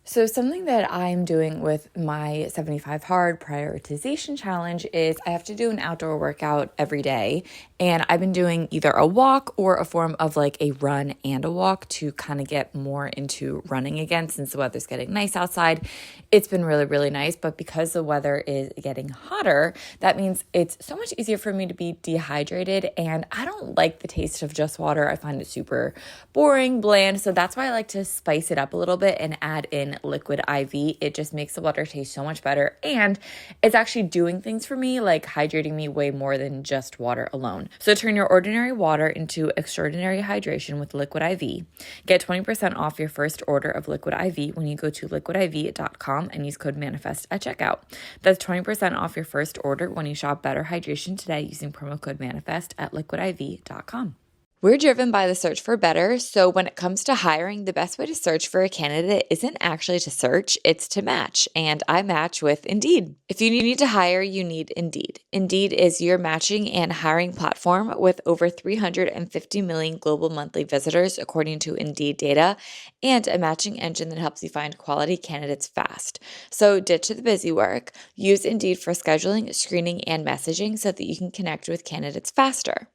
So something that I'm doing with my 75 hard prioritization challenge is I have to do an outdoor workout every day. And I've been doing either a walk or a form of like a run and a walk to kind of get more into running again since the weather's getting nice outside. It's been really, really nice. But because the weather is getting hotter, that means it's so much easier for me to be dehydrated. And I don't like the taste of just water. I find it super boring, bland. So that's why I like to spice it up a little bit and add in liquid IV. It just makes the water taste so much better. And it's actually doing things for me, like hydrating me way more than just water alone. So turn your ordinary water into extraordinary hydration with liquid IV. Get 20% off your first order of liquid IV when you go to liquidiv.com and use code MANIFEST at checkout. That's 20% off your first order when you shop Better Hydration today using promo code MANIFEST at liquidiv.com. We're driven by the search for better, so when it comes to hiring, the best way to search for a candidate isn't actually to search, it's to match. And I match with Indeed. If you need to hire, you need Indeed. Indeed is your matching and hiring platform with over 350 million global monthly visitors, according to Indeed data, and a matching engine that helps you find quality candidates fast. So ditch the busy work. Use Indeed for scheduling, screening, and messaging so that you can connect with candidates faster.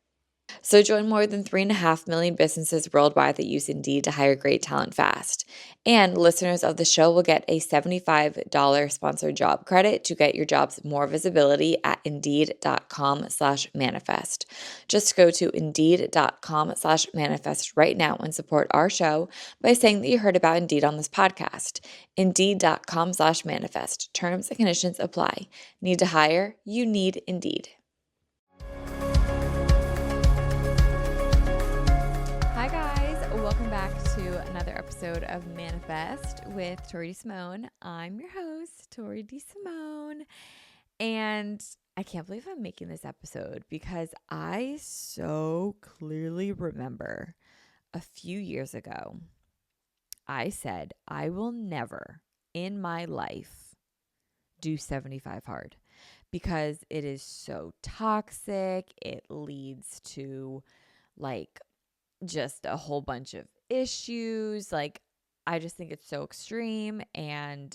So join more than 3.5 million businesses worldwide that use Indeed to hire great talent fast. And listeners of the show will get a $75 sponsored job credit to get your jobs more visibility at Indeed.com/manifest. Just go to Indeed.com/manifest right now and support our show by saying that you heard about Indeed on this podcast. Indeed.com/manifest. Terms and conditions apply. Need to hire? You need Indeed. Hi guys, welcome back to another episode of Manifest with Tori DeSimone. I'm your host, Tori DeSimone, and I can't believe I'm making this episode because I so clearly remember a few years ago, I said I will never in my life do 75 hard because it is so toxic. It leads to like just a whole bunch of issues. Like, I just think it's so extreme and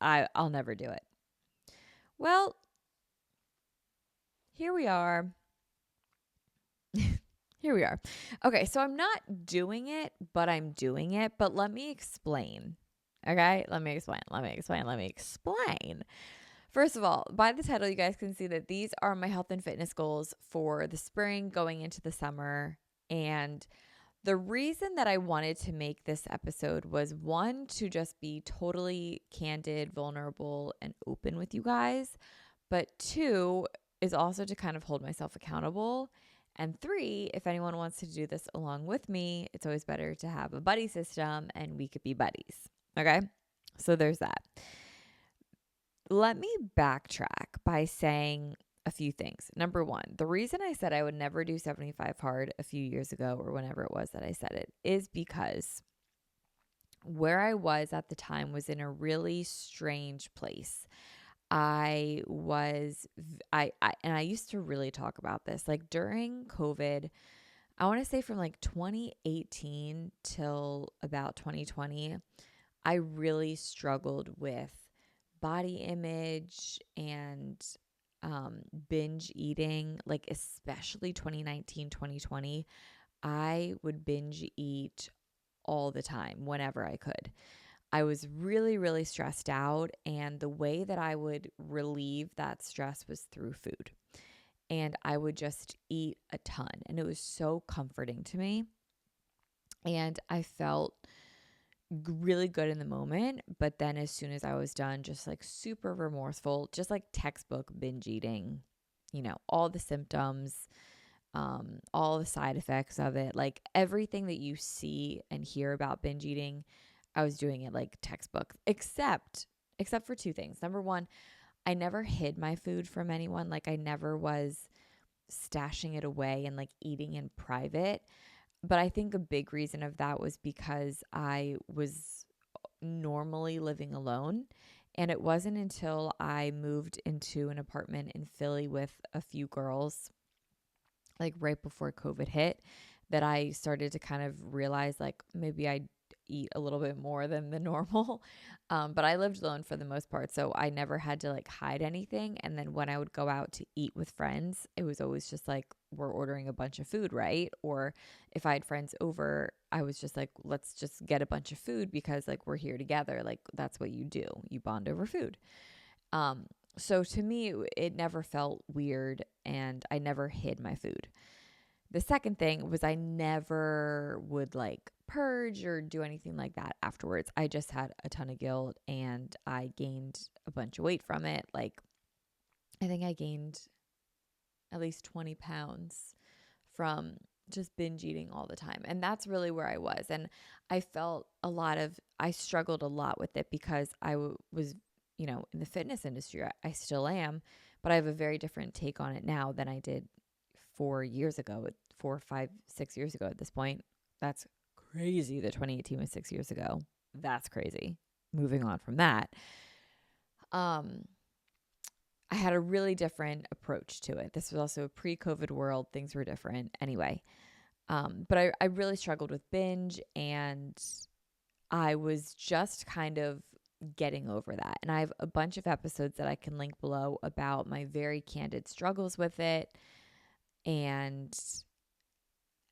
I'll never do it. Well, here we are. Here we are. Okay, so I'm not doing it, but I'm doing it. But let me explain. Okay, let me explain. First of all, by the title, you guys can see that these are my health and fitness goals for the spring going into the summer. And the reason that I wanted to make this episode was one, to just be totally candid, vulnerable, and open with you guys. But two, is also to kind of hold myself accountable. And three, if anyone wants to do this along with me, it's always better to have a buddy system and we could be buddies. Okay? So there's that. Let me backtrack by saying a few things. Number one, the reason I said I would never do 75 hard a few years ago or whenever it was that I said it is because where I was at the time was in a really strange place. I used to really talk about this like during COVID. I want to say from like 2018 till about 2020, I really struggled with body image and binge eating, like especially 2019, 2020. I would binge eat all the time whenever I could. I was really, really stressed out, and the way that I would relieve that stress was through food. And I would just eat a ton, and it was so comforting to me. And I felt really good in the moment, but then as soon as I was done, just like super remorseful, just like textbook binge eating, all the symptoms, all the side effects of it, like everything that you see and hear about binge eating, I was doing it like textbook, except for two things. Number one, I never hid my food from anyone. Like I never was stashing it away and like eating in private. But I think a big reason of that was because I was normally living alone. And it wasn't until I moved into an apartment in Philly with a few girls, like right before COVID hit, that I started to kind of realize like maybe I eat a little bit more than the normal. But I lived alone for the most part, so I never had to like hide anything. And then when I would go out to eat with friends, it was always just like we're ordering a bunch of food, right? Or if I had friends over, I was just like, let's just get a bunch of food because like we're here together. Like that's what you do. You bond over food. So to me, it never felt weird and I never hid my food. The second thing was I never would like purge or do anything like that afterwards. I just had a ton of guilt and I gained a bunch of weight from it. Like, I think I gained at least 20 pounds from just binge eating all the time. And that's really where I was. And I struggled a lot with it because was, in the fitness industry. I still am, but I have a very different take on it now than I did 4 years ago, 4, 5, 6 years ago at this point. That's crazy that 2018 was 6 years ago. That's crazy. Moving on from that. I had a really different approach to it. This was also a pre-COVID world. Things were different. Anyway, but I really struggled with binge and I was just kind of getting over that. And I have a bunch of episodes that I can link below about my very candid struggles with it and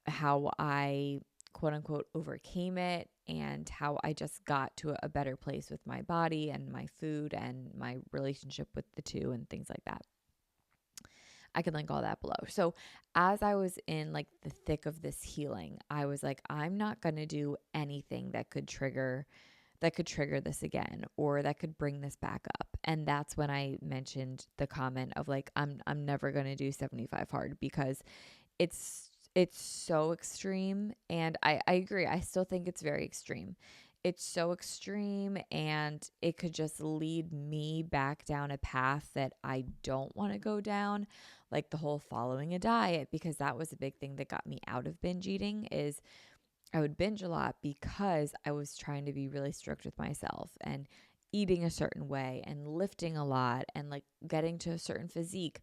how I quote unquote overcame it and how I just got to a better place with my body and my food and my relationship with the two and things like that. I can link all that below. So as I was in like the thick of this healing, I was like, I'm not going to do anything that could trigger this again or that could bring this back up. And that's when I mentioned the comment of like, I'm never going to do 75 hard because it's so extreme. And I agree. I still think it's very extreme. It's so extreme and it could just lead me back down a path that I don't want to go down, like the whole following a diet, because that was a big thing that got me out of binge eating is I would binge a lot because I was trying to be really strict with myself and eating a certain way and lifting a lot and like getting to a certain physique.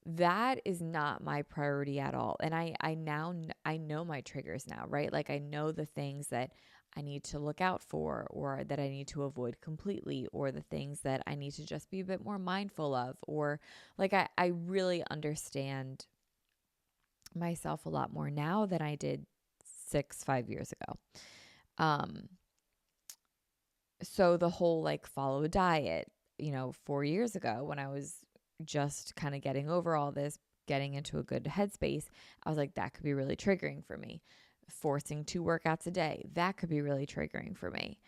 That is not my priority at all. And I know my triggers now, right? Like I know the things that I need to look out for or that I need to avoid completely or the things that I need to just be a bit more mindful of or like I really understand myself a lot more now than I did 5 years ago. So the whole like follow a diet, 4 years ago when I was just kind of getting over all this, getting into a good headspace, I was like, that could be really triggering for me. Forcing 2 workouts a day, that could be really triggering for me.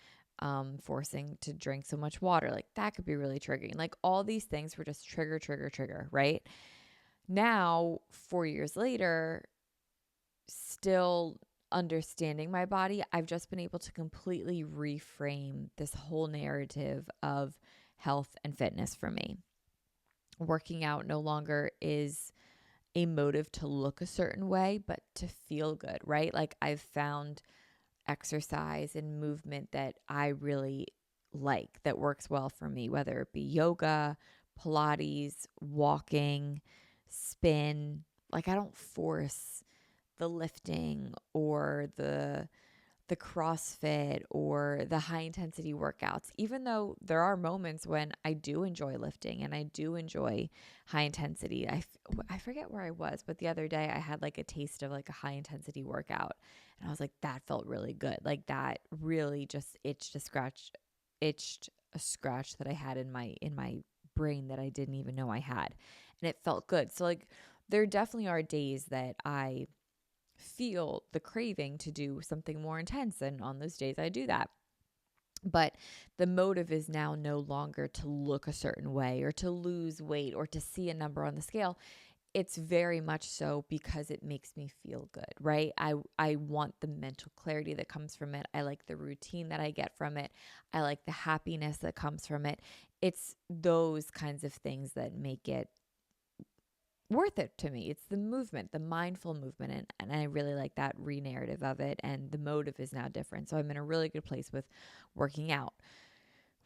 Forcing to drink so much water, like that could be really triggering. Like all these things were just trigger, right? Now, 4 years later, still understanding my body, I've just been able to completely reframe this whole narrative of health and fitness for me. Working out no longer is a motive to look a certain way, but to feel good, right? Like I've found exercise and movement that I really like, that works well for me, whether it be yoga, Pilates, walking, spin. Like I don't force the lifting or the CrossFit or the high intensity workouts, even though there are moments when I do enjoy lifting and I do enjoy high intensity. I forget where I was, but the other day I had like a taste of like a high intensity workout and I was like, that felt really good. Like that really just itched a scratch that I had in my brain that I didn't even know I had. And it felt good. So like there definitely are days that I feel the craving to do something more intense. And on those days, I do that. But the motive is now no longer to look a certain way or to lose weight or to see a number on the scale. It's very much so because it makes me feel good, right? I want the mental clarity that comes from it. I like the routine that I get from it. I like the happiness that comes from it. It's those kinds of things that make it worth it to me. It's the movement, the mindful movement. And I really like that re-narrative of it. And the motive is now different. So I'm in a really good place with working out.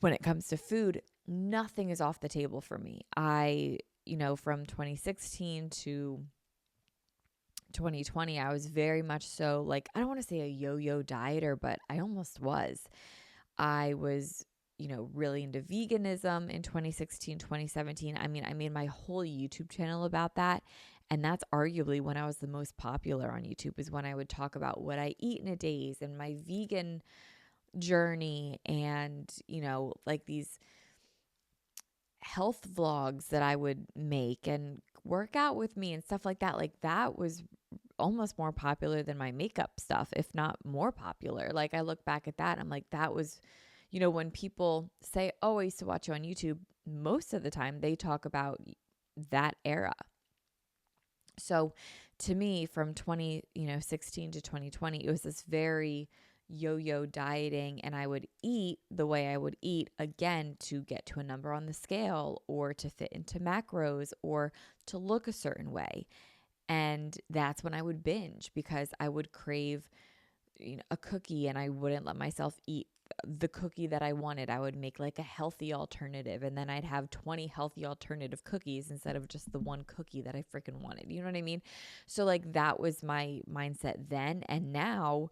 When it comes to food, nothing is off the table for me. From 2016 to 2020, I was very much so like, I don't want to say a yo-yo dieter, but I almost was. I was, really into veganism in 2016, 2017. I mean, I made my whole YouTube channel about that. And that's arguably when I was the most popular on YouTube, is when I would talk about what I eat in a days and my vegan journey and, like these health vlogs that I would make and work out with me and stuff like that. Like that was almost more popular than my makeup stuff, if not more popular. Like I look back at that and I'm like, that was, when people say, oh, I used to watch you on YouTube, most of the time they talk about that era. So to me, from 2016 to 2020, it was this very yo-yo dieting, and I would eat the way I would eat, again, to get to a number on the scale or to fit into macros or to look a certain way. And that's when I would binge, because I would crave a cookie and I wouldn't let myself eat the cookie that I wanted. I would make like a healthy alternative, and then I'd have 20 healthy alternative cookies instead of just the one cookie that I freaking wanted. You know what I mean? So like that was my mindset then. And now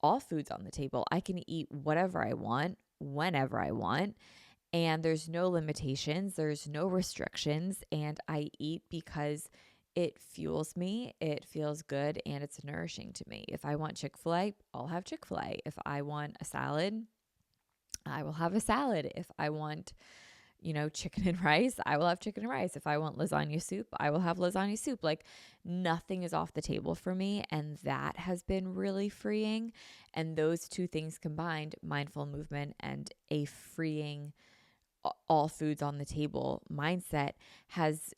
all food's on the table. I can eat whatever I want, whenever I want. And there's no limitations, there's no restrictions. And I eat because it fuels me, it feels good, and it's nourishing to me. If I want Chick-fil-A, I'll have Chick-fil-A. If I want a salad, I will have a salad. If I want, chicken and rice, I will have chicken and rice. If I want lasagna soup, I will have lasagna soup. Like nothing is off the table for me. And that has been really freeing. And those two things combined, mindful movement and a freeing all foods on the table mindset, has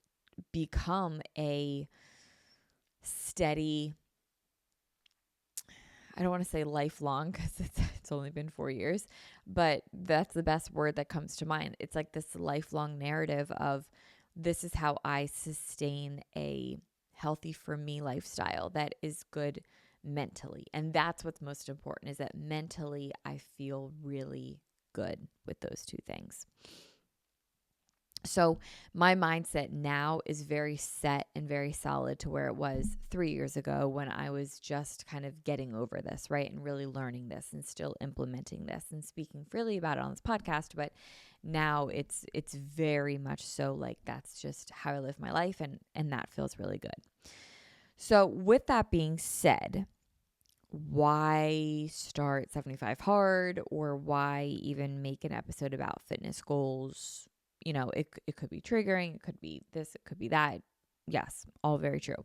become a steady, I don't want to say lifelong because it's only been 4 years, but that's the best word that comes to mind. It's like this lifelong narrative of, this is how I sustain a healthy for me lifestyle that is good mentally. And that's what's most important, is that mentally I feel really good with those two things. So my mindset now is very set and very solid to where it was 3 years ago, when I was just kind of getting over this, right? And really learning this and still implementing this and speaking freely about it on this podcast. But now it's very much so like that's just how I live my life, and that feels really good. So with that being said, why start 75 Hard, or why even make an episode about fitness goals? It could be triggering, it could be this, it could be that. Yes, all very true.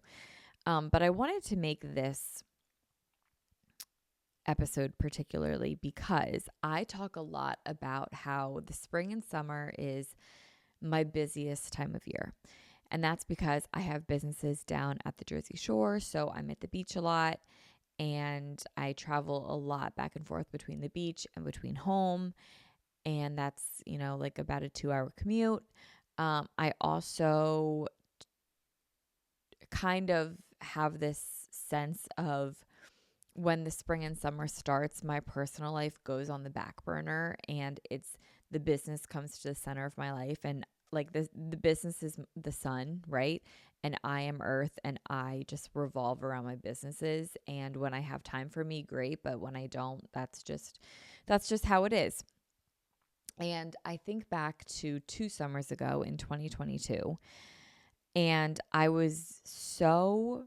But I wanted to make this episode particularly because I talk a lot about how the spring and summer is my busiest time of year. And that's because I have businesses down at the Jersey Shore. So I'm at the beach a lot, and I travel a lot back and forth between the beach and between home. And that's, like about a 2-hour commute. I also kind of have this sense of, when the spring and summer starts, my personal life goes on the back burner, and it's the business comes to the center of my life. And like the business is the sun, right? And I am earth, and I just revolve around my businesses. And when I have time for me, great. But when I don't, that's just how it is. And I think back to 2 summers ago in 2022, and I was so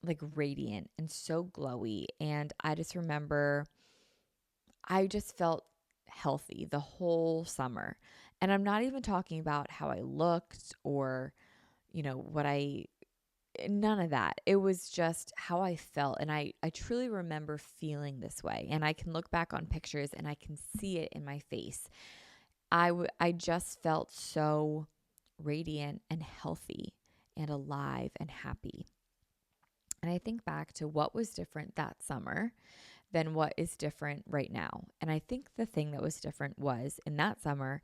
like radiant and so glowy. And I just remember I just felt healthy the whole summer. And I'm not even talking about how I looked or, none of that. It was just how I felt. And I truly remember feeling this way. And I can look back on pictures and I can see it in my face. I just felt so radiant and healthy and alive and happy. And I think back to what was different that summer than what is different right now. And I think the thing that was different was, in that summer,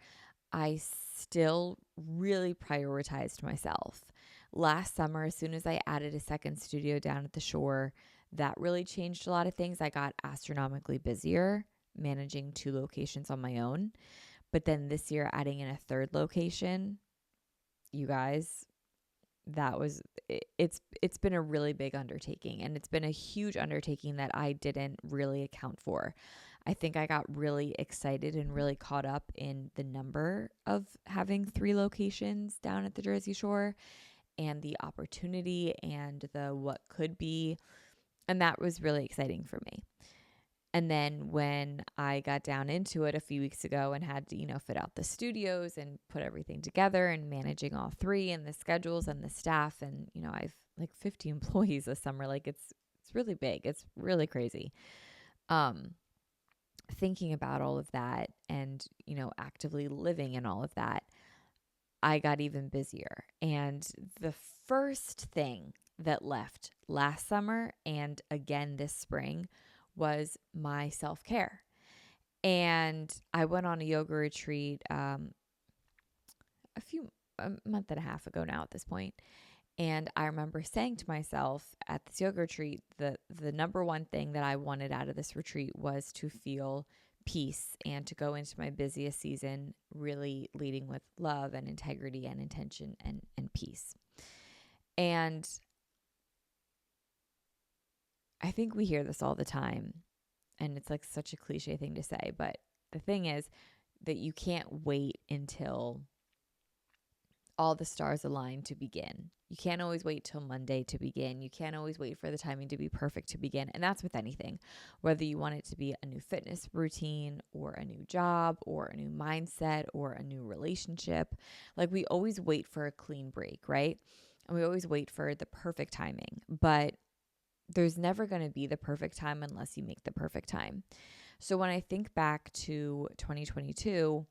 I still really prioritized myself. Last summer, as soon as I added a second studio down at the shore, that really changed a lot of things. I got astronomically busier managing 2 locations on my own. But then this year, adding in a 3rd location, you guys, it's been a really big undertaking, and it's been a huge undertaking that I didn't really account for. I think I got really excited and really caught up in the number of having 3 locations down at the Jersey Shore and the opportunity and the what could be, and that was really exciting for me. And then when I got down into it a few weeks ago and had to, fit out the studios and put everything together and managing all 3 and the schedules and the staff, and, I've like 50 employees this summer. Like it's really big. It's really crazy. Thinking about all of that and, actively living in all of that, I got even busier. And the first thing that left last summer and again this spring was my self-care. And I went on a yoga retreat a month and a half ago now at this point. And I remember saying to myself at this yoga retreat, the number one thing that I wanted out of this retreat was to feel peace and to go into my busiest season really leading with love and integrity and intention and peace. And I think we hear this all the time, and it's like such a cliche thing to say, but the thing is that you can't wait until all the stars align to begin. You can't always wait till Monday to begin. You can't always wait for the timing to be perfect to begin. And that's with anything, whether you want it to be a new fitness routine or a new job or a new mindset or a new relationship. Like we always wait for a clean break, right? And we always wait for the perfect timing, but there's never going to be the perfect time unless you make the perfect time. So when I think back to 2022,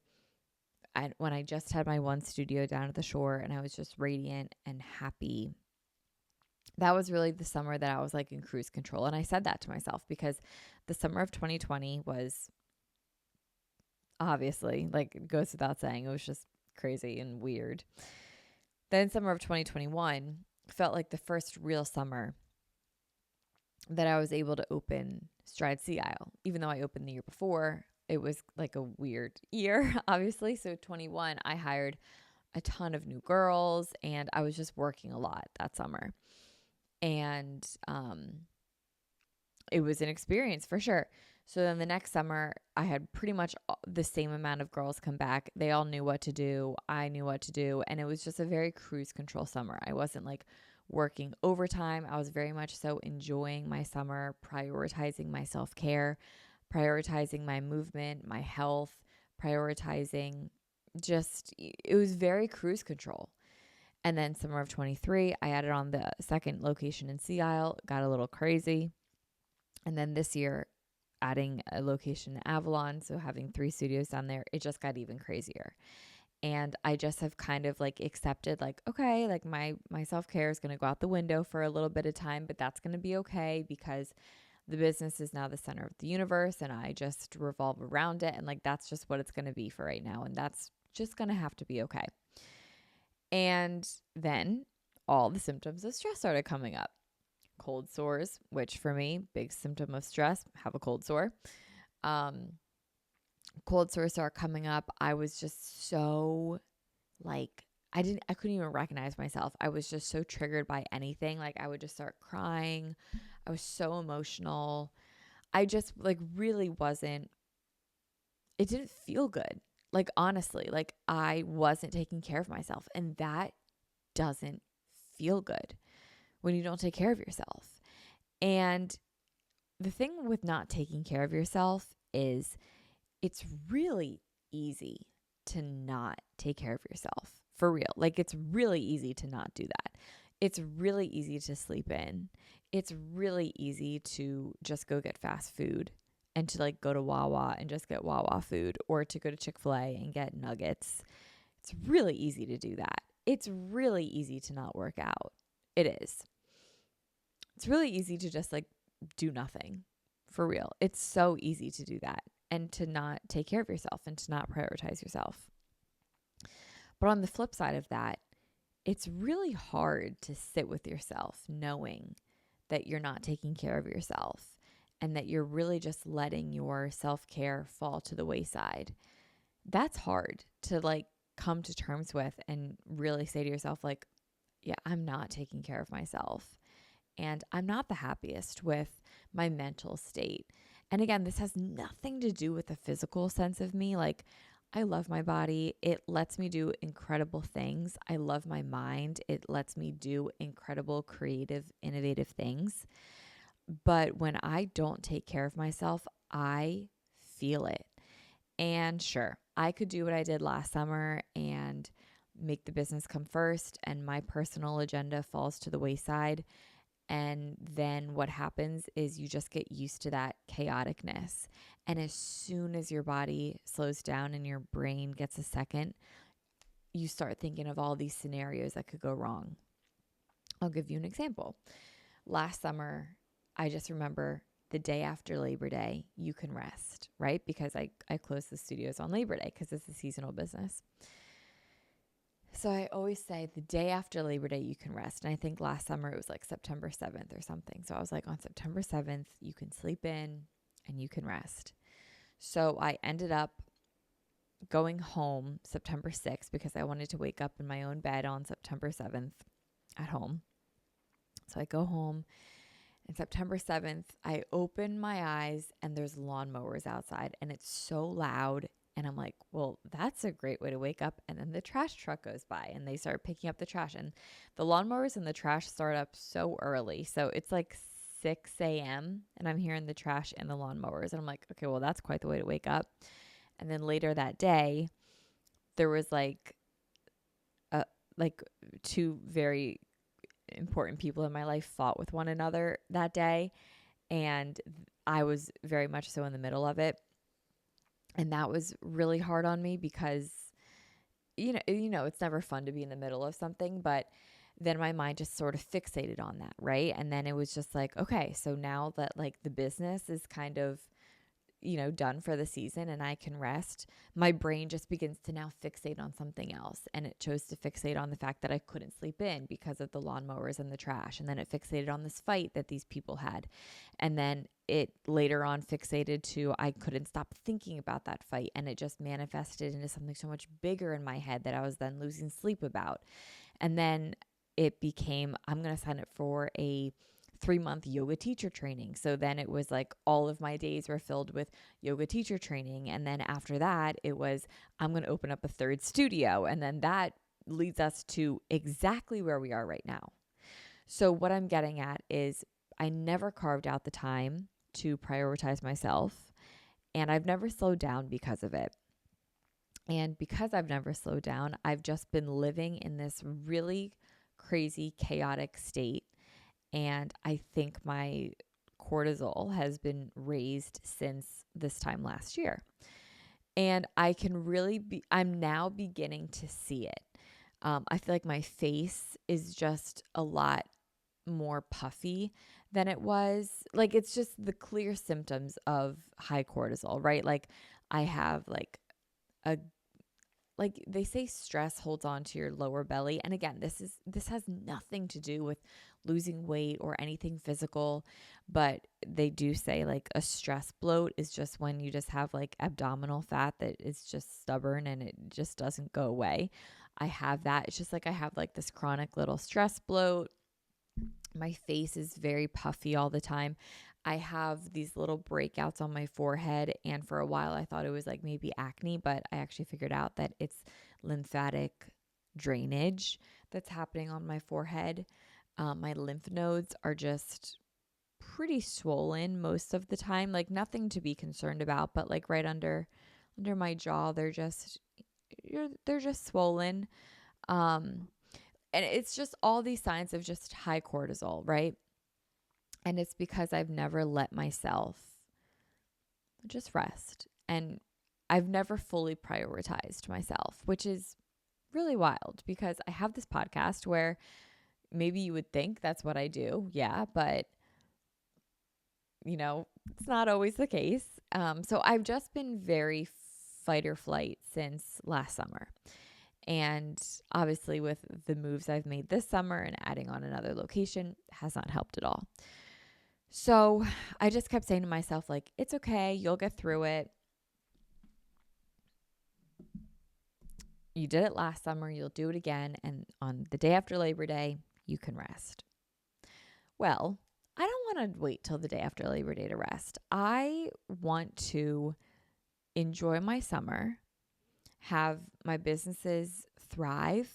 when I just had my one studio down at the shore and I was just radiant and happy, that was really the summer that I was like in cruise control. And I said that to myself because the summer of 2020 was obviously, like it goes without saying, it was just crazy and weird. Then summer of 2021 felt like the first real summer that I was able to open Stride Sea Isle. Even though I opened the year before, it was like a weird year, obviously. So 21, I hired a ton of new girls and I was just working a lot that summer. And it was an experience for sure. So then the next summer, I had pretty much the same amount of girls come back. They all knew what to do. I knew what to do. And it was just a very cruise control summer. I wasn't like working overtime. I was very much so enjoying my summer, prioritizing my self-care, prioritizing my movement, my health, prioritizing it was very cruise control. And then summer of 23, I added on the second location in Sea Isle, got a little crazy. And then this year, adding a location in Avalon, so having 3 studios down there, it just got even crazier. And I just have kind of like accepted like, okay, like my self-care is going to go out the window for a little bit of time, but that's going to be okay because the business is now the center of the universe and I just revolve around it. And like, that's just what it's going to be for right now. And that's just going to have to be okay. And then all the symptoms of stress started coming up. Cold sores, which for me, big symptom of stress, have a cold sore. Cold sores start coming up. I was just so like, I couldn't even recognize myself. I was just so triggered by anything. Like I would just start crying. I was so emotional. I just like really wasn't, it didn't feel good. Like honestly, like I wasn't taking care of myself, and that doesn't feel good when you don't take care of yourself. And the thing with not taking care of yourself is it's really easy to not take care of yourself, for real. Like it's really easy to not do that. It's really easy to sleep in. It's really easy to just go get fast food and to like go to Wawa and just get Wawa food, or to go to Chick-fil-A and get nuggets. It's really easy to do that. It's really easy to not work out. It is. It's really easy to just like do nothing, for real. It's so easy to do that and to not take care of yourself and to not prioritize yourself. But on the flip side of that, it's really hard to sit with yourself knowing that you're not taking care of yourself and that you're really just letting your self-care fall to the wayside. That's hard to like come to terms with and really say to yourself like, yeah, I'm not taking care of myself. And I'm not the happiest with my mental state. And again, this has nothing to do with the physical sense of me. Like, I love my body. It lets me do incredible things. I love my mind. It lets me do incredible, creative, innovative things. But when I don't take care of myself, I feel it. And sure, I could do what I did last summer and make the business come first, and my personal agenda falls to the wayside. And then what happens is you just get used to that chaoticness. And as soon as your body slows down and your brain gets a second, you start thinking of all these scenarios that could go wrong. I'll give you an example. Last summer, I just remember the day after Labor Day, you can rest, right? Because I closed the studios on Labor Day because it's a seasonal business. So I always say the day after Labor Day, you can rest. And I think last summer it was like September 7th or something. So I was like, on September 7th, you can sleep in and you can rest. So I ended up going home September 6th because I wanted to wake up in my own bed on September 7th at home. So I go home, and September 7th, I open my eyes and there's lawnmowers outside and it's so loud. And I'm like, well, that's a great way to wake up. And then the trash truck goes by and they start picking up the trash. And the lawnmowers and the trash start up so early. So it's like 6 a.m. and I'm hearing the trash and the lawnmowers. And I'm like, okay, well, that's quite the way to wake up. And then later that day, there was like two very important people in my life fought with one another that day. And I was very much so in the middle of it. And that was really hard on me because, it's never fun to be in the middle of something, but then my mind just sort of fixated on that, right? And then it was just like, okay, so now that like the business is kind of done for the season and I can rest, my brain just begins to now fixate on something else. And it chose to fixate on the fact that I couldn't sleep in because of the lawnmowers and the trash. And then it fixated on this fight that these people had. And then it later on fixated to I couldn't stop thinking about that fight. And it just manifested into something so much bigger in my head that I was then losing sleep about. And then it became, I'm going to sign up for a 3-month yoga teacher training. So then it was like all of my days were filled with yoga teacher training. And then after that, it was, I'm going to open up a third studio. And then that leads us to exactly where we are right now. So what I'm getting at is I never carved out the time to prioritize myself, and I've never slowed down because of it. And because I've never slowed down, I've just been living in this really crazy, chaotic state. And I think my cortisol has been raised since this time last year. And I'm now beginning to see it. I feel like my face is just a lot more puffy than it was. Like, it's just the clear symptoms of high cortisol, right? Like, I have a like they say stress holds on to your lower belly. And again, this has nothing to do with losing weight or anything physical, but they do say like a stress bloat is just when you just have like abdominal fat that is just stubborn and it just doesn't go away. I have that. It's just like I have like this chronic little stress bloat. My face is very puffy all the time. I have these little breakouts on my forehead. And for a while, I thought it was like maybe acne, but I actually figured out that it's lymphatic drainage that's happening on my forehead. My lymph nodes are just pretty swollen most of the time, like nothing to be concerned about, but like right under my jaw, they're just swollen. Um, and it's just all these signs of just high cortisol, right? And it's because I've never let myself just rest. And I've never fully prioritized myself, which is really wild because I have this podcast where maybe you would think that's what I do. Yeah, but it's not always the case. So I've just been very fight or flight since last summer. And obviously with the moves I've made this summer and adding on another location has not helped at all. So I just kept saying to myself, like, it's okay. You'll get through it. You did it last summer, you'll do it again. And on the day after Labor Day, you can rest. Well, I don't want to wait till the day after Labor Day to rest. I want to enjoy my summer, have my businesses thrive,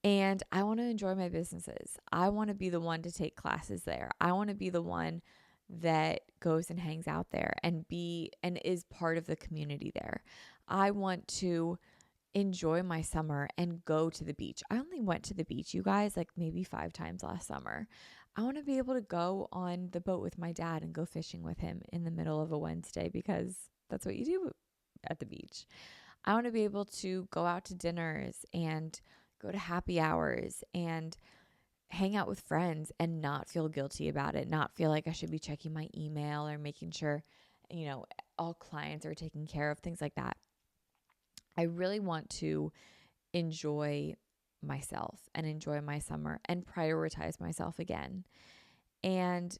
and I want to enjoy my businesses. I want to be the one to take classes there. I want to be the one that goes and hangs out there and is part of the community there. I want to enjoy my summer and go to the beach. I only went to the beach, you guys, like maybe 5 times last summer. I want to be able to go on the boat with my dad and go fishing with him in the middle of a Wednesday because that's what you do at the beach. I want to be able to go out to dinners and go to happy hours and hang out with friends and not feel guilty about it, not feel like I should be checking my email or making sure, all clients are taken care of, things like that. I really want to enjoy myself and enjoy my summer and prioritize myself again. And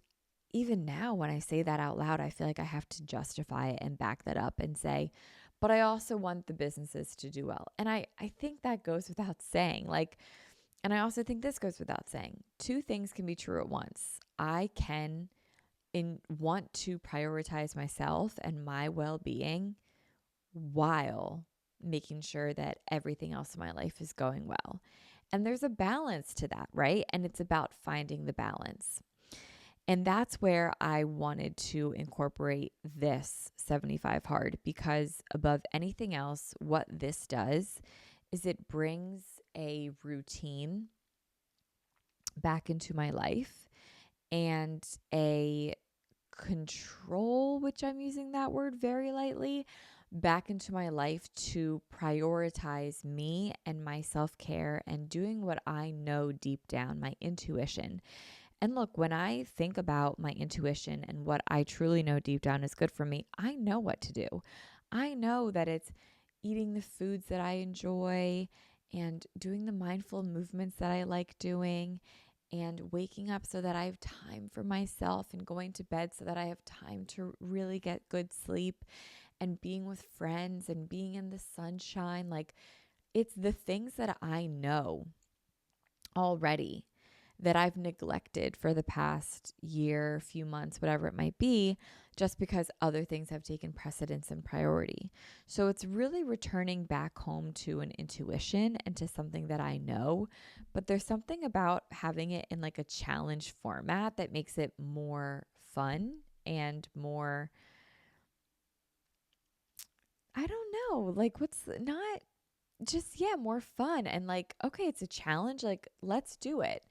even now, when I say that out loud, I feel like I have to justify it and back that up and say, but I also want the businesses to do well. And I think that goes without saying. And I also think this goes without saying. 2 things can be true at once. I can want to prioritize myself and my well-being while making sure that everything else in my life is going well. And there's a balance to that, right? And it's about finding the balance. And that's where I wanted to incorporate this 75 hard, because above anything else, what this does is it brings a routine back into my life and a control, which I'm using that word very lightly, back into my life to prioritize me and my self-care and doing what I know deep down, my intuition. And look, when I think about my intuition and what I truly know deep down is good for me, I know what to do. I know that it's eating the foods that I enjoy and doing the mindful movements that I like doing and waking up so that I have time for myself and going to bed so that I have time to really get good sleep and being with friends and being in the sunshine. Like, it's the things that I know already that I've neglected for the past year, few months, whatever it might be, just because other things have taken precedence and priority. So it's really returning back home to an intuition and to something that I know, but there's something about having it in like a challenge format that makes it more fun and more, I don't know, like what's not just, yeah, more fun and like, okay, it's a challenge, like let's do it.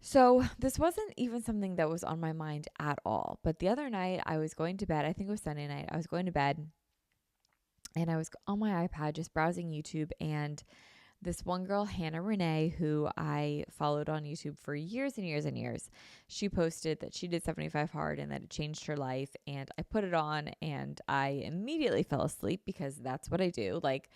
So this wasn't even something that was on my mind at all. But the other night I was going to bed, I think it was Sunday night, I was going to bed and I was on my iPad just browsing YouTube, and this one girl, Hannah Renee, who I followed on YouTube for years and years and years, she posted that she did 75 hard and that it changed her life. And I put it on and I immediately fell asleep because that's what I do. Like,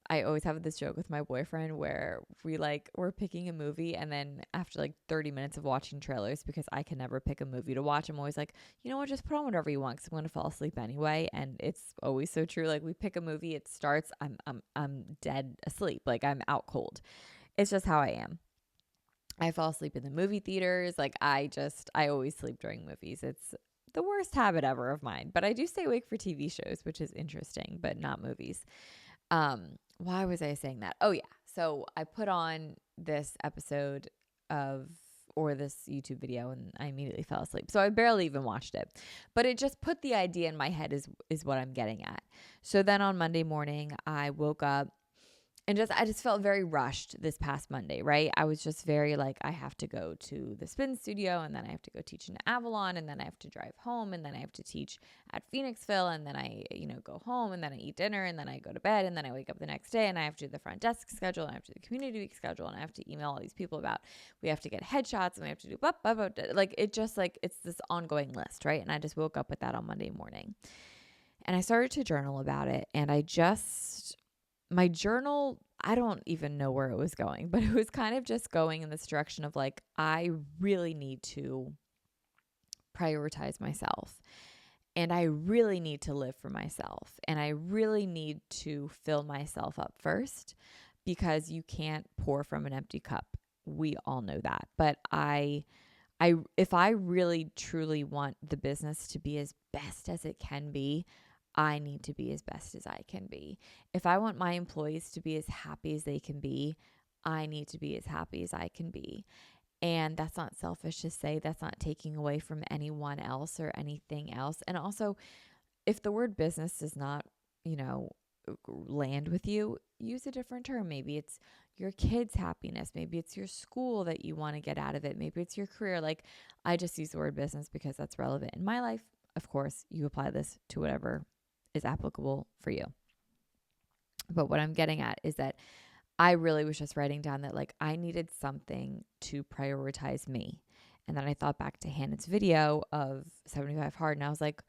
I always have this joke with my boyfriend where we're picking a movie, and then after like 30 minutes of watching trailers, because I can never pick a movie to watch, I'm always like, you know what, just put on whatever you want because I'm going to fall asleep anyway. And it's always so true. Like, we pick a movie, it starts, I'm dead asleep. Like, I'm out cold. It's just how I am. I fall asleep in the movie theaters. Like, I always sleep during movies. It's the worst habit ever of mine, but I do stay awake for TV shows, which is interesting, but not movies. Why was I saying that? Oh yeah. So I put on this episode or this YouTube video and I immediately fell asleep. So I barely even watched it, but it just put the idea in my head is what I'm getting at. So then on Monday morning, I woke up and I just felt very rushed this past Monday, right? I was just very like, I have to go to the spin studio, and then I have to go teach in Avalon, and then I have to drive home, and then I have to teach at Phoenixville, and then I, go home, and then I eat dinner, and then I go to bed, and then I wake up the next day, and I have to do the front desk schedule, and I have to do the community week schedule, and I have to email all these people about, we have to get headshots, and we have to do blah, blah, blah, blah. Like, it just like, it's this ongoing list, right? And I just woke up with that on Monday morning. And I started to journal about it, and my journal, I don't even know where it was going, but it was kind of just going in this direction of like, I really need to prioritize myself. And I really need to live for myself. And I really need to fill myself up first because you can't pour from an empty cup. We all know that. But if I really truly want the business to be as best as it can be, I need to be as best as I can be. If I want my employees to be as happy as they can be, I need to be as happy as I can be. And that's not selfish to say, that's not taking away from anyone else or anything else. And also, if the word business does not, you know, land with you, use a different term. Maybe it's your kids' happiness. Maybe it's your school that you want to get out of it. Maybe it's your career. Like, I just use the word business because that's relevant in my life. Of course, you apply this to whatever is applicable for you. But what I'm getting at is that I really was just writing down that like I needed something to prioritize me. And then I thought back to Hannah's video of 75 Hard and I was like,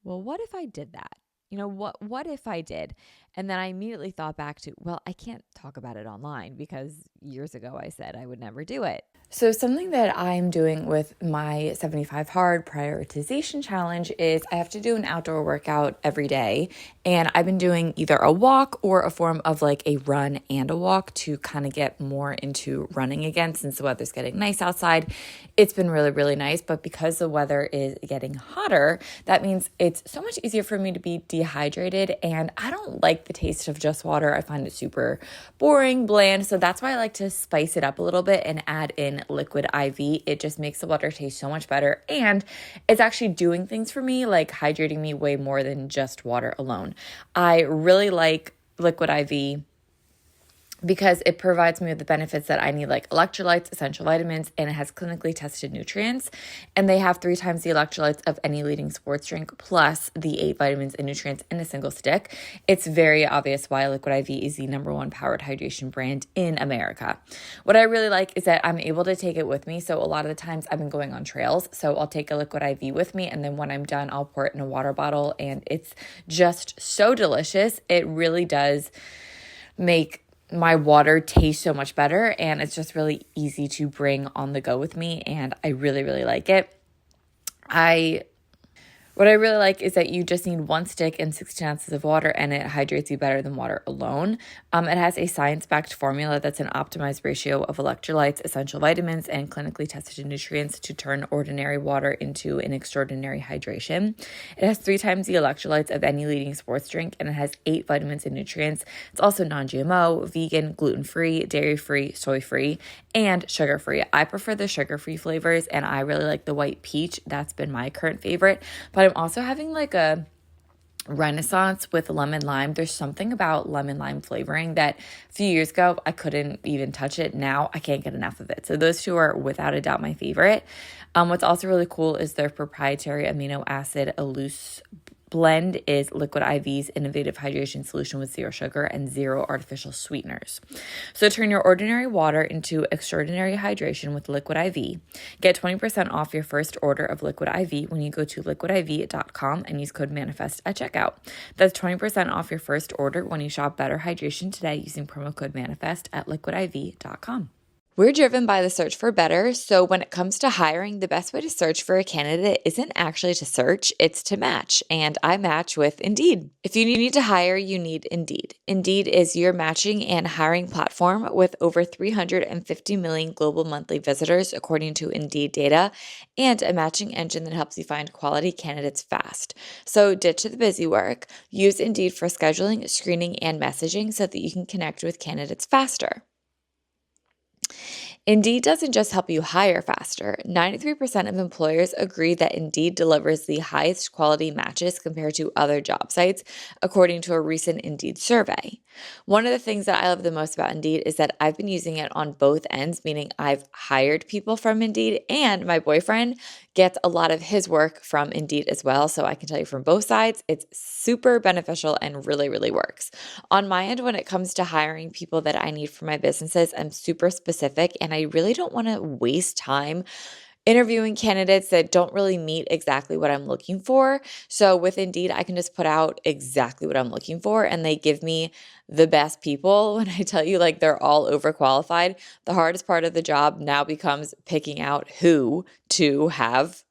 well, what if I did that? What if I did? And then I immediately thought back to, well, I can't talk about it online because years ago I said I would never do it. So something that I'm doing with my 75 hard prioritization challenge is I have to do an outdoor workout every day. And I've been doing either a walk or a form of like a run and a walk to kind of get more into running again since the weather's getting nice outside. It's been really, really nice. But because the weather is getting hotter, that means it's so much easier for me to be dehydrated. And I don't like the taste of just water. I find it super boring, bland. So that's why I like to spice it up a little bit and add in liquid IV. It just makes the water taste so much better. And it's actually doing things for me, like hydrating me way more than just water alone. I really like liquid IV because it provides me with the benefits that I need, like electrolytes, essential vitamins, and it has clinically tested nutrients. And they have 3 times the electrolytes of any leading sports drink, plus the 8 vitamins and nutrients in a single stick. It's very obvious why Liquid IV is the #1 powered hydration brand in America. What I really like is that I'm able to take it with me. So a lot of the times I've been going on trails, so I'll take a Liquid IV with me, and then when I'm done, I'll pour it in a water bottle, and it's just so delicious. It really does make my water tastes so much better, and it's just really easy to bring on the go with me, and I really, really like it. What I really like is that you just need 1 stick and 16 ounces of water, and it hydrates you better than water alone. It has a science-backed formula that's an optimized ratio of electrolytes, essential vitamins, and clinically tested nutrients to turn ordinary water into an extraordinary hydration. It has 3 times the electrolytes of any leading sports drink, and it has 8 vitamins and nutrients. It's also non-GMO, vegan, gluten-free, dairy-free, soy-free, and sugar-free. I prefer the sugar-free flavors, and I really like the white peach. That's been my current favorite, but I'm also having like a renaissance with lemon lime. There's something about lemon lime flavoring that a few years ago I couldn't even touch it. Now I can't get enough of it. So those 2 are without a doubt my favorite. What's also really cool is their proprietary amino acid loose blend is Liquid IV's innovative hydration solution with 0 sugar and 0 artificial sweeteners. So turn your ordinary water into extraordinary hydration with Liquid IV. Get 20% off your first order of Liquid IV when you go to liquidiv.com and use code MANIFEST at checkout. That's 20% off your first order when you shop Better Hydration today using promo code MANIFEST at liquidiv.com. We're driven by the search for better, so when it comes to hiring, the best way to search for a candidate isn't actually to search, it's to match, and I match with Indeed. If you need to hire, you need Indeed. Indeed is your matching and hiring platform with over 350 million global monthly visitors, according to Indeed data, and a matching engine that helps you find quality candidates fast. So ditch the busy work. Use Indeed for scheduling, screening, and messaging so that you can connect with candidates faster. Indeed doesn't just help you hire faster. 93% of employers agree that Indeed delivers the highest quality matches compared to other job sites, according to a recent Indeed survey. One of the things that I love the most about Indeed is that I've been using it on both ends, meaning I've hired people from Indeed, and my boyfriend gets a lot of his work from Indeed as well. So I can tell you from both sides, it's super beneficial and really, really works. On my end, when it comes to hiring people that I need for my businesses, I'm super specific, and I really don't want to waste time interviewing candidates that don't really meet exactly what I'm looking for. So with Indeed, I can just put out exactly what I'm looking for, and they give me the best people. When I tell you, like, they're all overqualified, the hardest part of the job now becomes picking out who to have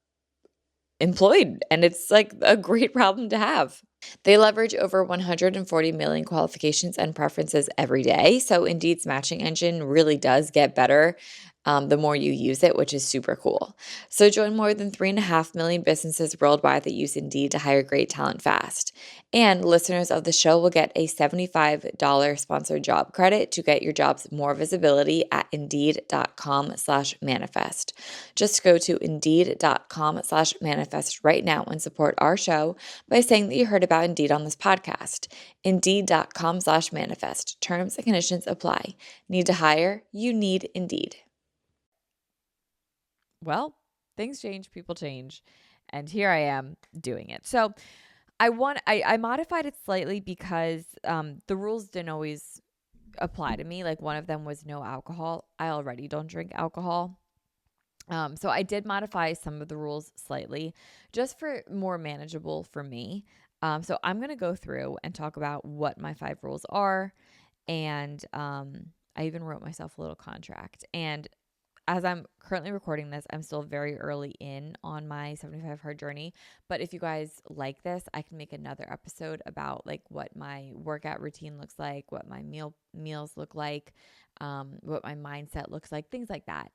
employed, and it's like a great problem to have. They leverage over 140 million qualifications and preferences every day. So Indeed's matching engine really does get better the more you use it, which is super cool. So join more than 3.5 million businesses worldwide that use Indeed to hire great talent fast. And listeners of the show will get a $75 sponsored job credit to get your jobs more visibility at indeed.com/manifest. Just go to indeed.com/manifest right now and support our show by saying that you heard about Indeed on this podcast. Indeed.com/manifest. Terms and conditions apply. Need to hire? You need Indeed. Well, things change, people change. And here I am doing it. So I modified it slightly because the rules didn't always apply to me. Like one of them was no alcohol. I already don't drink alcohol. So I did modify some of the rules slightly just for more manageable for me. So I'm going to go through and talk about what my 5 rules are. And I even wrote myself a little contract. And as I'm currently recording this, I'm still very early in on my 75 hard journey. But if you guys like this, I can make another episode about like what my workout routine looks like, what my meals look like, what my mindset looks like, things like that.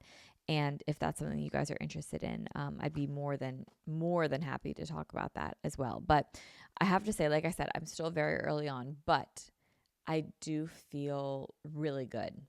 And if that's something you guys are interested in, I'd be more than happy to talk about that as well. But I have to say, like I said, I'm still very early on, but I do feel really good.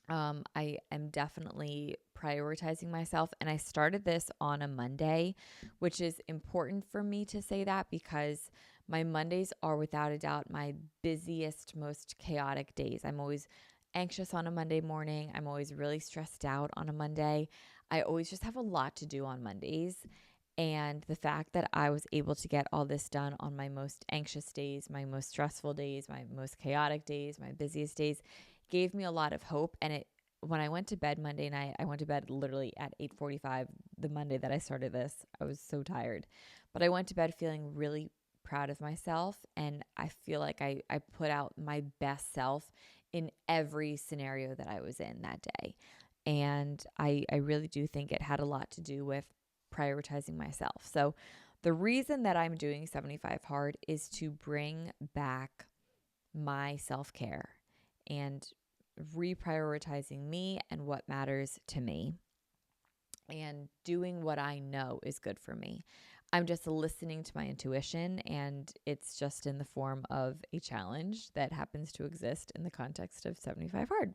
I am definitely prioritizing myself. And I started this on a Monday, which is important for me to say that because my Mondays are without a doubt my busiest, most chaotic days. I'm always anxious on a Monday morning. I'm always really stressed out on a Monday. I always just have a lot to do on Mondays. And the fact that I was able to get all this done on my most anxious days, my most stressful days, my most chaotic days, my busiest days gave me a lot of hope. And when I went to bed Monday night, I went to bed literally at 8:45 the Monday that I started this. I was so tired. But I went to bed feeling really proud of myself. And I feel like I put out my best self in every scenario that I was in that day. And I really do think it had a lot to do with prioritizing myself. So the reason that I'm doing 75 hard is to bring back my self-care and reprioritizing me and what matters to me and doing what I know is good for me. I'm just listening to my intuition, and it's just in the form of a challenge that happens to exist in the context of 75 hard.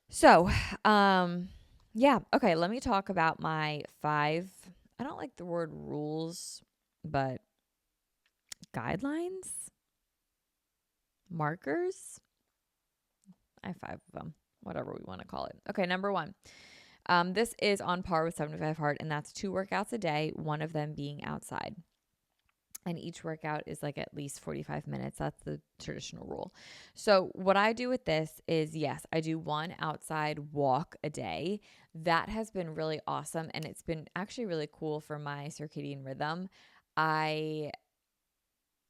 So, yeah. Okay. Let me talk about my 5. I don't like the word rules, but guidelines, markers. I have 5 of them, whatever we want to call it. Okay. Number 1. This is on par with 75 hard, and that's 2 workouts a day, one of them being outside. And each workout is like at least 45 minutes. That's the traditional rule. So what I do with this is, yes, I do 1 outside walk a day. That has been really awesome. And it's been actually really cool for my circadian rhythm. I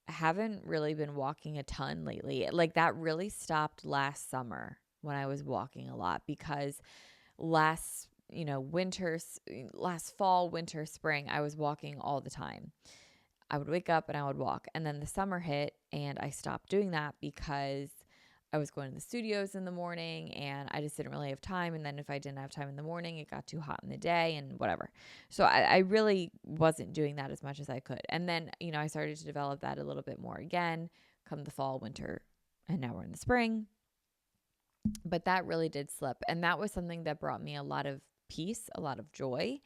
haven't really been walking a ton lately. Like that really stopped last summer when I was walking a lot because last fall, winter, spring, I was walking all the time. I would wake up and I would walk. And then the summer hit and I stopped doing that because I was going to the studios in the morning and I just didn't really have time. And then if I didn't have time in the morning, it got too hot in the day and whatever. So I really wasn't doing that as much as I could. And then, I started to develop that a little bit more again, come the fall, winter, and now we're in the spring. But that really did slip. And that was something that brought me a lot of peace, a lot of joy.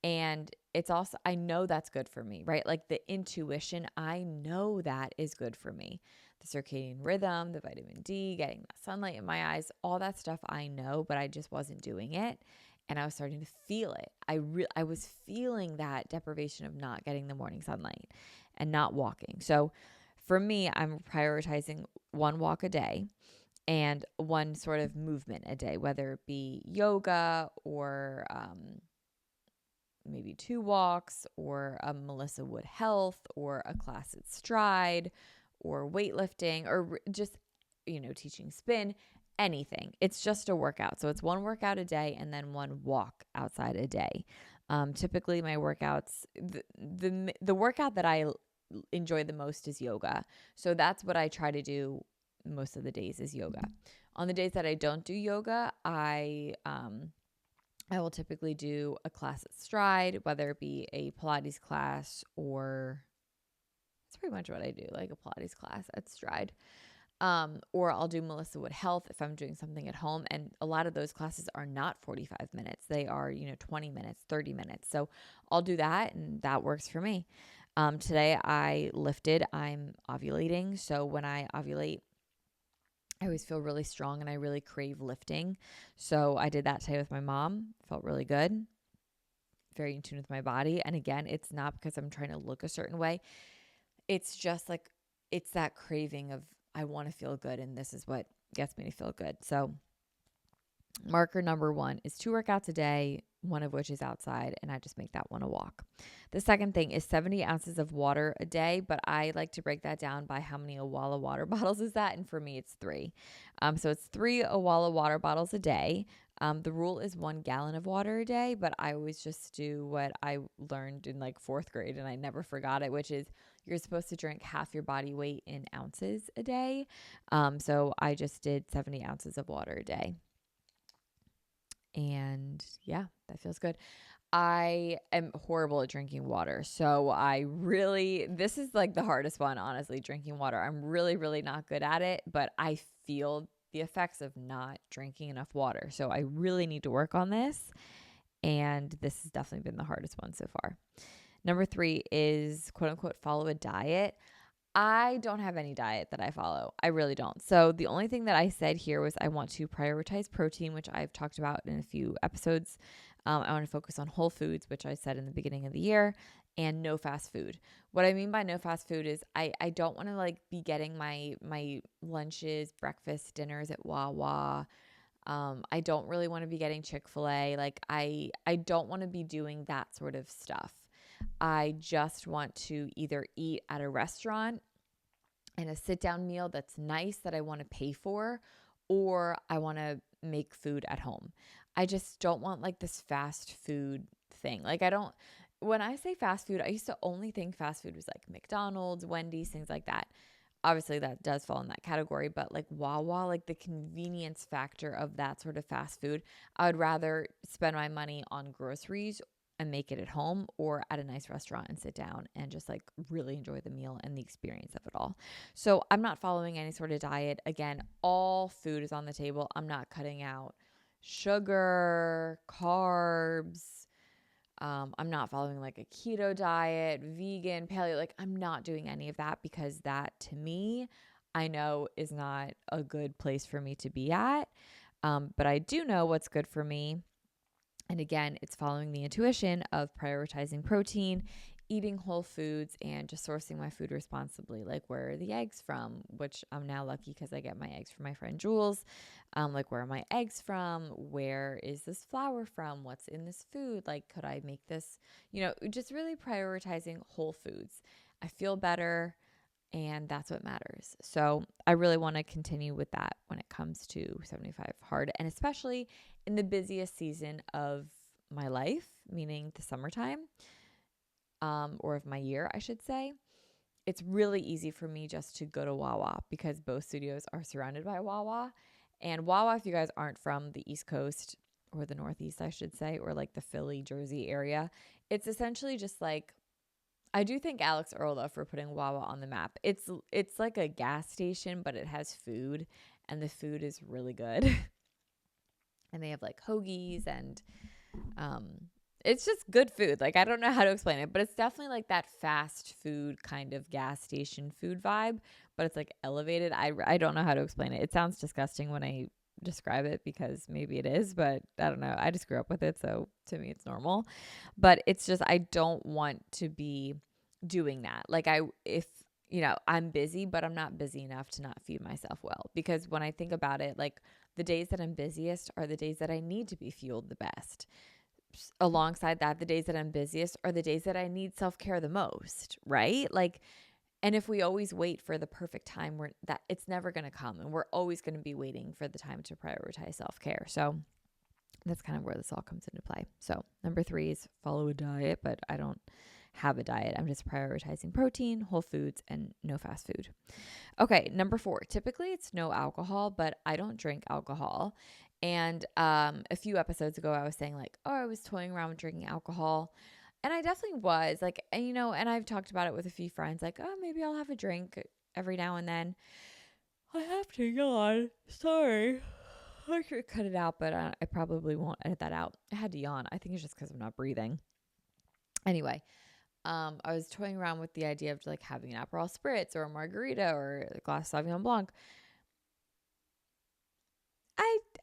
And it's also, I know that's good for me, right? Like the intuition, I know that is good for me. The circadian rhythm, the vitamin D, getting that sunlight in my eyes, all that stuff I know, but I just wasn't doing it. And I was starting to feel it. I was feeling that deprivation of not getting the morning sunlight and not walking. So for me, I'm prioritizing 1 walk a day and 1 sort of movement a day, whether it be yoga or maybe 2 walks or a Melissa Wood Health or a class at Stride or weightlifting or just, teaching spin, anything. It's just a workout. So it's 1 workout a day and then 1 walk outside a day. Typically my workouts, the workout that I enjoy the most is yoga. So that's what I try to do most of the days is yoga. On the days that I don't do yoga, I will typically do a class at Stride, whether it be a Pilates class or that's pretty much what I do, like a Pilates class at Stride. Or I'll do Melissa Wood Health if I'm doing something at home. And a lot of those classes are not 45 minutes. They are, 20 minutes, 30 minutes. So I'll do that and that works for me. Today I lifted, I'm ovulating. So when I ovulate, I always feel really strong and I really crave lifting. So I did that today with my mom. Felt really good. Very in tune with my body. And again, it's not because I'm trying to look a certain way. It's just like, it's that craving of, I want to feel good. And this is what gets me to feel good. So marker number 1 is 2 workouts a day, one of which is outside, and I just make that one a walk. The second thing is 70 ounces of water a day, but I like to break that down by how many Owala water bottles is that, and for me, it's 3. So it's 3 Owala water bottles a day. The rule is 1 gallon of water a day, but I always just do what I learned in like 4th grade, and I never forgot it, which is you're supposed to drink half your body weight in ounces a day. So I just did 70 ounces of water a day. And yeah, that feels good. I am horrible at drinking water. So this is like the hardest one, honestly, drinking water. I'm really, really not good at it, but I feel the effects of not drinking enough water. So I really need to work on this. And this has definitely been the hardest one so far. Number 3 is quote unquote follow a diet. I don't have any diet that I follow. I really don't. So the only thing that I said here was I want to prioritize protein, which I've talked about in a few episodes. I want to focus on whole foods, which I said in the beginning of the year, and no fast food. What I mean by no fast food is I don't want to like be getting my lunches, breakfast, dinners at Wawa. I don't really want to be getting Chick-fil-A. Like I don't want to be doing that sort of stuff. I just want to either eat at a restaurant and a sit down meal that's nice that I want to pay for, or I want to make food at home. I just don't want like this fast food thing. When I say fast food, I used to only think fast food was like McDonald's, Wendy's, things like that. Obviously, that does fall in that category, but like Wawa, like the convenience factor of that sort of fast food, I would rather spend my money on groceries and make it at home or at a nice restaurant and sit down and just like really enjoy the meal and the experience of it all. So I'm not following any sort of diet. Again, all food is on the table. I'm not cutting out sugar, carbs. I'm not following like a keto diet, vegan, paleo. Like I'm not doing any of that because that to me, I know is not a good place for me to be at. But I do know what's good for me. And again, it's following the intuition of prioritizing protein, eating whole foods, and just sourcing my food responsibly. Like, where are the eggs from? Which I'm now lucky because I get my eggs from my friend Jules. Like, where are my eggs from? Where is this flour from? What's in this food? Like, could I make this? Just really prioritizing whole foods. I feel better. And that's what matters. So I really want to continue with that when it comes to 75 hard, and especially in the busiest season of my life, meaning the summertime, or of my year, I should say. It's really easy for me just to go to Wawa because both studios are surrounded by Wawa. And Wawa, if you guys aren't from the East Coast or the Northeast, I should say, or like the Philly, Jersey area, it's essentially just like, I do thank Alex Earl though for putting Wawa on the map. It's like a gas station, but it has food, and the food is really good. And they have like hoagies and um, it's just good food. Like I don't know how to explain it, but it's definitely like that fast food kind of gas station food vibe, but it's like elevated. I don't know how to explain it. It sounds disgusting when I describe it because maybe it is, but I don't know. I just grew up with it, so to me it's normal. But it's just I don't want to be doing that. Like if I'm busy, but I'm not busy enough to not feed myself well. Because when I think about it, like the days that I'm busiest are the days that I need to be fueled the best. Alongside that, the days that I'm busiest are the days that I need self-care the most, right? Like, and if we always wait for the perfect time, that it's never going to come, and we're always going to be waiting for the time to prioritize self-care. So that's kind of where this all comes into play. So number 3 is follow a diet, but I don't have a diet. I'm just prioritizing protein, whole foods, and no fast food. Okay, number 4. Typically it's no alcohol, but I don't drink alcohol. And a few episodes ago, I was saying like, oh, I was toying around with drinking alcohol. And I definitely was like, and, you know, and I've talked about it with a few friends, like, oh, maybe I'll have a drink every now and then. I have to yawn. Sorry. I could cut it out, but I probably won't edit that out. I had to yawn. I think it's just because I'm not breathing. Anyway, I was toying around with the idea of like having an Aperol Spritz or a margarita or a glass of Sauvignon Blanc.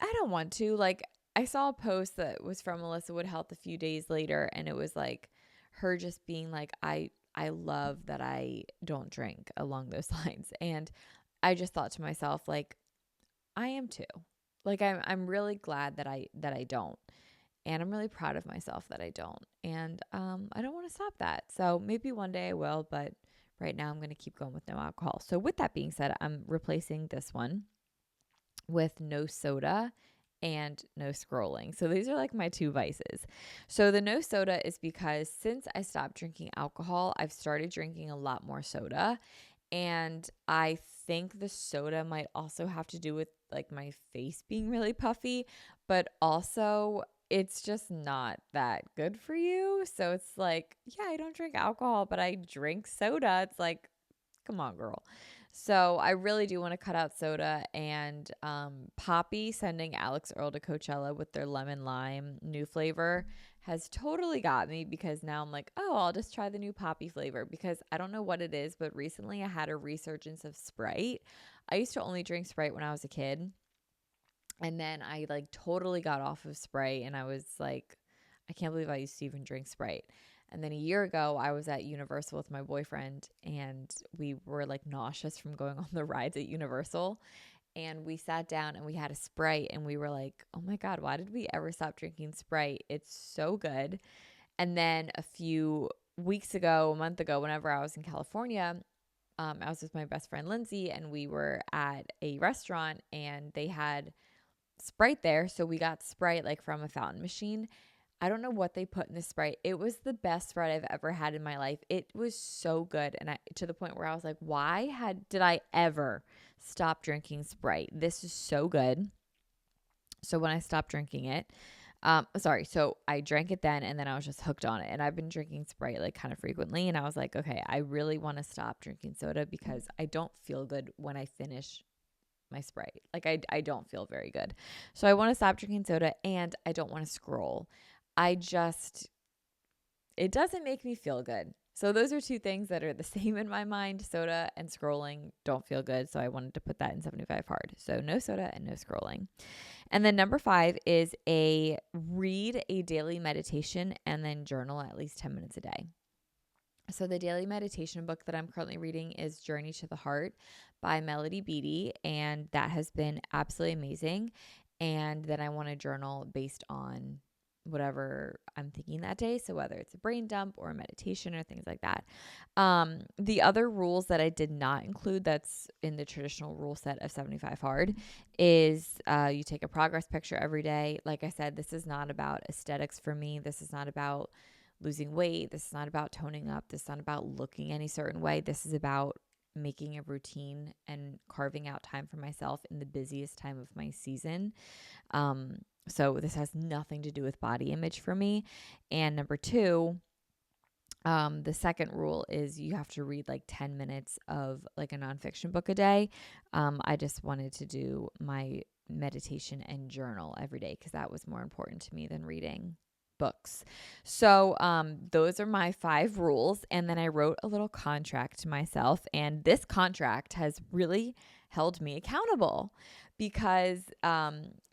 I don't want to. Like, I saw a post that was from Melissa Wood Health a few days later, and it was like her just being like, I love that I don't drink, along those lines. And I just thought to myself, like, I am too. Like, I'm really glad that I don't. And I'm really proud of myself that I don't. And I don't want to stop that. So maybe one day I will, but right now I'm going to keep going with no alcohol. So with that being said, I'm replacing this one with no soda and no scrolling. So these are like my 2 vices. So the no soda is because since I stopped drinking alcohol, I've started drinking a lot more soda. And I think the soda might also have to do with like my face being really puffy, but also it's just not that good for you. So it's like, yeah, I don't drink alcohol, but I drink soda. It's like, come on, girl. So I really do want to cut out soda. And Poppy sending Alex Earl to Coachella with their lemon lime new flavor has totally got me, because now I'm like, oh, I'll just try the new Poppy flavor, because I don't know what it is, but recently I had a resurgence of Sprite. I used to only drink Sprite when I was a kid. And then I like totally got off of Sprite, and I was like, I can't believe I used to even drink Sprite. And then a year ago, I was at Universal with my boyfriend, and we were like nauseous from going on the rides at Universal. And we sat down and we had a Sprite, and we were like, oh my God, why did we ever stop drinking Sprite? It's so good. And then a few weeks ago, a month ago, whenever I was in California, I was with my best friend Lindsay, and we were at a restaurant, and they had Sprite there. So we got Sprite like from a fountain machine. I don't know what they put in the Sprite. It was the best Sprite I've ever had in my life. It was so good. And to the point where I was like, did I ever stop drinking Sprite? This is so good. So when I stopped drinking it, so I drank it then, and then I was just hooked on it. And I've been drinking Sprite like kind of frequently. And I was like, okay, I really want to stop drinking soda, because I don't feel good when I finish my Sprite. Like I don't feel very good. So I want to stop drinking soda, and I don't want to scroll. It doesn't make me feel good. So those are 2 things that are the same in my mind. Soda and scrolling don't feel good. So I wanted to put that in 75 hard. So no soda and no scrolling. And then number 5 is read a daily meditation and then journal at least 10 minutes a day. So the daily meditation book that I'm currently reading is Journey to the Heart by Melody Beattie, and that has been absolutely amazing. And then I want to journal based on whatever I'm thinking that day. So whether it's a brain dump or a meditation or things like that. The other rules that I did not include that's in the traditional rule set of 75 hard is you take a progress picture every day. Like I said, this is not about aesthetics for me. This is not about losing weight. This is not about toning up. This is not about looking any certain way. This is about making a routine and carving out time for myself in the busiest time of my season. So this has nothing to do with body image for me. And number 2, the second rule is you have to read like 10 minutes of like a nonfiction book a day. I just wanted to do my meditation and journal every day, because that was more important to me than reading books. So those are my 5 rules. And then I wrote a little contract to myself. And this contract has really held me accountable, because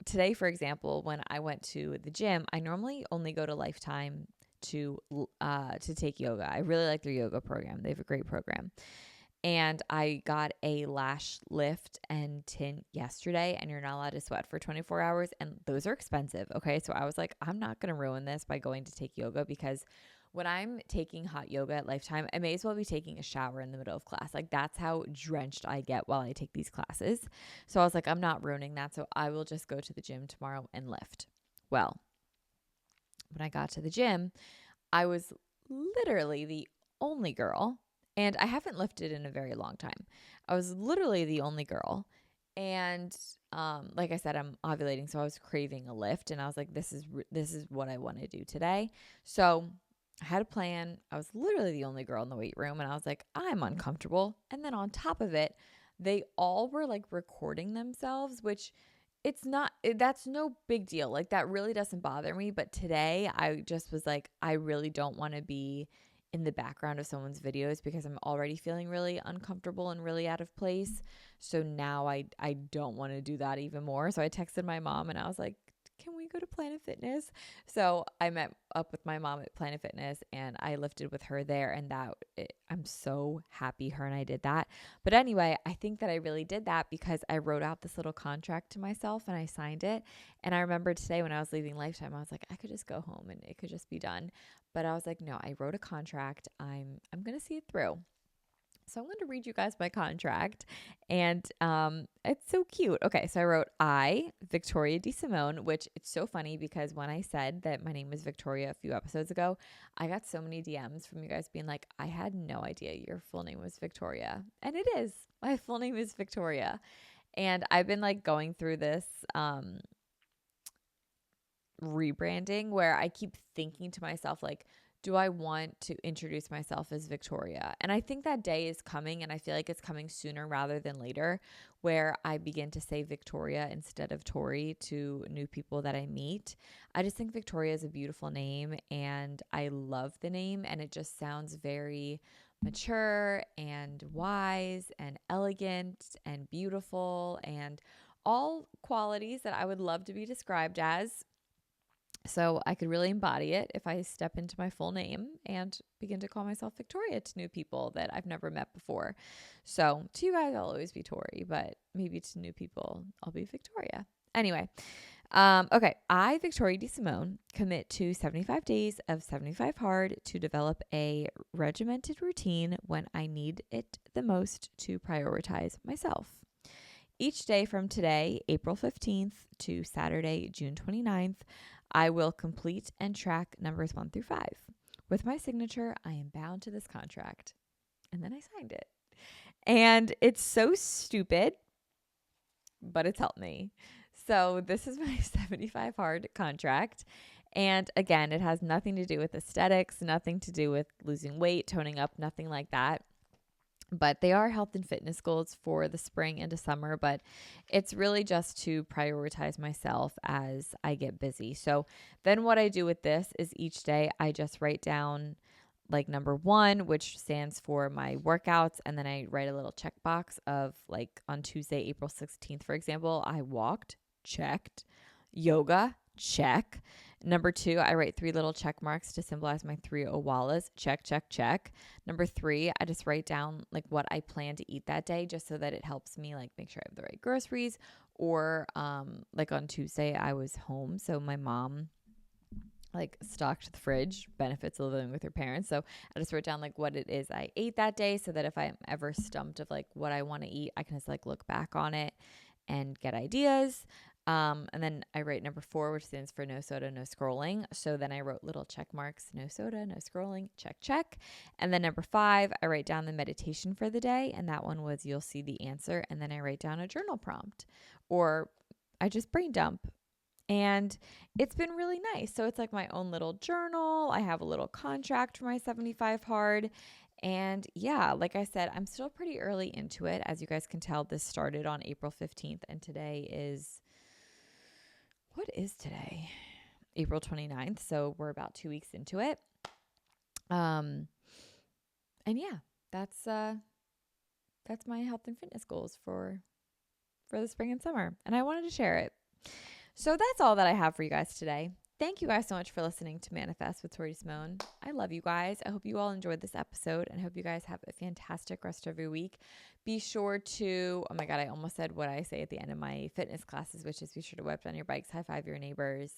today, for example, when I went to the gym, I normally only go to Lifetime to take yoga. I really like their yoga program. They have a great program. And I got a lash lift and tint yesterday, and you're not allowed to sweat for 24 hours. And those are expensive. Okay. So I was like, I'm not going to ruin this by going to take yoga, because when I'm taking hot yoga at Lifetime, I may as well be taking a shower in the middle of class. Like, that's how drenched I get while I take these classes. So I was like, I'm not ruining that. So I will just go to the gym tomorrow and lift. Well, when I got to the gym, I was literally the only girl, and I haven't lifted in a very long time. I was literally the only girl. And like I said, I'm ovulating, so I was craving a lift, and I was like, this is what I want to do today. So I had a plan. I was literally the only girl in the weight room, and I was like, I'm uncomfortable. And then on top of it, they all were like recording themselves, which it's not, that's no big deal. Like that really doesn't bother me. But today I just was like, I really don't want to be in the background of someone's videos because I'm already feeling really uncomfortable and really out of place. So now I don't want to do that even more. So I texted my mom and I was like, can we go to Planet Fitness? So I met up with my mom at Planet Fitness and I lifted with her there. And I'm so happy her and I did that. But anyway, I think that I really did that because I wrote out this little contract to myself and I signed it. And I remember today when I was leaving Lifetime, I was like, I could just go home and it could just be done. But I was like, no, I wrote a contract. I'm going to see it through. So I'm going to read you guys my contract, and it's so cute. Okay, so I wrote Victoria DeSimone, which it's so funny because when I said that my name was Victoria a few episodes ago, I got so many DMs from you guys being like, I had no idea your full name was Victoria, and it is. My full name is Victoria, and I've been like going through this rebranding where I keep thinking to myself like, do I want to introduce myself as Victoria? And I think that day is coming, and I feel like it's coming sooner rather than later, where I begin to say Victoria instead of Tori to new people that I meet. I just think Victoria is a beautiful name, and I love the name, and it just sounds very mature and wise and elegant and beautiful and all qualities that I would love to be described as. So I could really embody it if I step into my full name and begin to call myself Victoria to new people that I've never met before. So to you guys, I'll always be Tori, but maybe to new people, I'll be Victoria. Anyway, okay. I, Victoria DeSimone, commit to 75 days of 75 hard to develop a regimented routine when I need it the most to prioritize myself. Each day from today, April 15th to Saturday, June 29th, I will complete and track numbers 1 through 5. With my signature, I am bound to this contract. And then I signed it. And it's so stupid, but it's helped me. So this is my 75 hard contract. And again, it has nothing to do with aesthetics, nothing to do with losing weight, toning up, nothing like that. But they are health and fitness goals for the spring into summer, but it's really just to prioritize myself as I get busy. So then what I do with this is each day I just write down like number 1, which stands for my workouts. And then I write a little checkbox of like on Tuesday, April 16th, for example, I walked, checked, yoga, check. Number 2, I write 3 little check marks to symbolize my 3 Owalas. Check, check, check. Number 3, I just write down like what I plan to eat that day just so that it helps me like make sure I have the right groceries. Or like on Tuesday, I was home. So my mom like stocked the fridge, benefits of living with your parents. So I just wrote down like what it is I ate that day so that if I'm ever stumped of like what I want to eat, I can just like look back on it and get ideas. And then I write number 4, which stands for no soda, no scrolling. So then I wrote little check marks, no soda, no scrolling, check, check. And then number 5, I write down the meditation for the day. And that one was you'll see the answer. And then I write down a journal prompt, or I just brain dump. And it's been really nice. So it's like my own little journal. I have a little contract for my 75 hard. And yeah, like I said, I'm still pretty early into it. As you guys can tell, this started on April 15th, and today is, what is today? April 29th. So we're about 2 weeks into it. And yeah, that's my health and fitness goals for the spring and summer. And I wanted to share it. So that's all that I have for you guys today. Thank you guys so much for listening to Manifest with Tori DeSimone. I love you guys. I hope you all enjoyed this episode, and I hope you guys have a fantastic rest of your week. Be sure to, oh my God, I almost said what I say at the end of my fitness classes, which is be sure to whip down your bikes, high five your neighbors,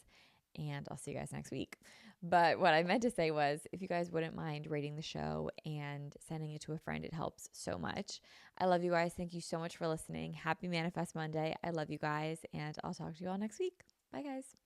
and I'll see you guys next week. But what I meant to say was, if you guys wouldn't mind rating the show and sending it to a friend, it helps so much. I love you guys. Thank you so much for listening. Happy Manifest Monday. I love you guys, and I'll talk to you all next week. Bye, guys.